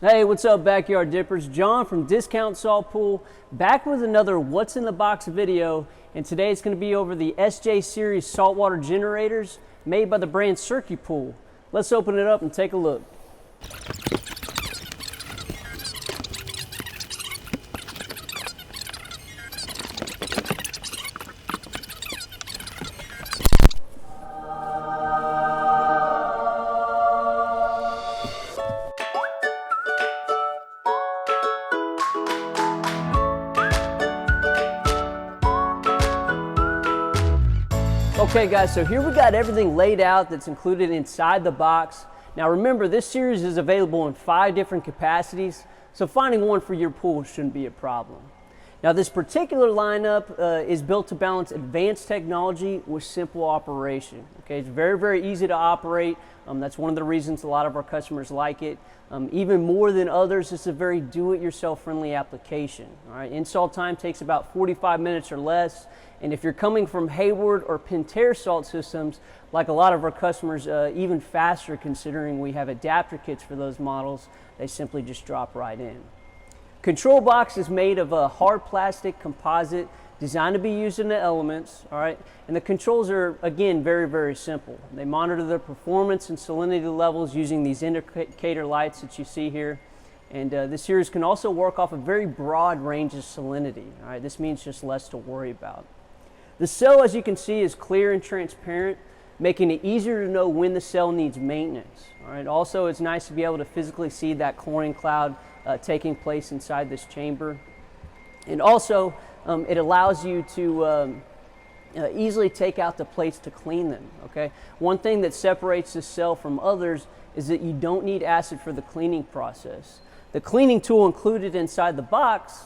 Hey, what's up, Backyard Dippers? John from Discount Salt Pool, back with another What's in the Box video, and today it's going to be over the SJ Series saltwater generators made by the brand CircuPool. Let's open it up and take a look. Okay guys, so here we got everything laid out that's included inside the box. Now remember, this series is available in 5 different capacities, so finding one for your pool shouldn't be a problem. Now this particular lineup is built to balance advanced technology with simple operation. Okay, it's very easy to operate. That's one of the reasons a lot of our customers like it. Even more than others, it's a very do-it-yourself friendly application. All right, install time takes about 45 minutes or less. And if you're coming from Hayward or Pentair salt systems, like a lot of our customers, even faster, considering we have adapter kits for those models, they simply just drop right in. Control box is made of a hard plastic composite designed to be used in the elements, all right? And the controls are, again, very simple. They monitor the performance and salinity levels using these indicator lights that you see here. And this series can also work off a very broad range of salinity, all right? This means just less to worry about. The cell, as you can see, is clear and transparent, making it easier to know when the cell needs maintenance. All right. Also, it's nice to be able to physically see that chlorine cloud taking place inside this chamber. And also, it allows you to easily take out the plates to clean them. Okay. One thing that separates this cell from others is that you don't need acid for the cleaning process. The cleaning tool included inside the box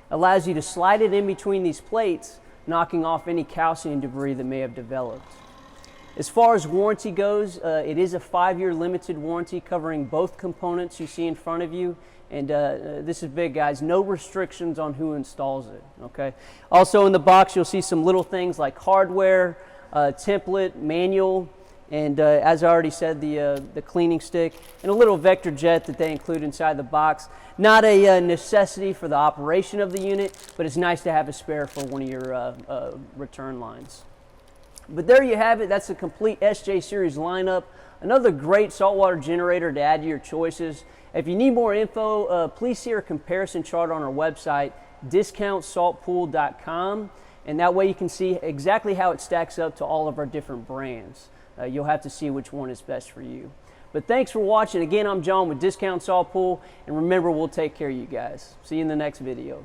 allows you to slide it in between these plates, knocking off any calcium debris that may have developed. As far as warranty goes, it is a 5-year limited warranty covering both components you see in front of you. And this is big, guys. No restrictions on who installs it, okay? Also in the box, you'll see some little things like hardware, template, manual, and as I already said, the cleaning stick, and a little vector jet that they include inside the box. Not a necessity for the operation of the unit, but it's nice to have a spare for one of your return lines. But there you have it. That's the complete SJ Series lineup. Another great saltwater generator to add to your choices. If you need more info, please see our comparison chart on our website, discountsaltpool.com, and that way you can see exactly how it stacks up to all of our different brands. You'll have to see which one is best for you. But thanks for watching. Again, I'm John with Discount Salt Pool, and remember, we'll take care of you guys. See you in the next video.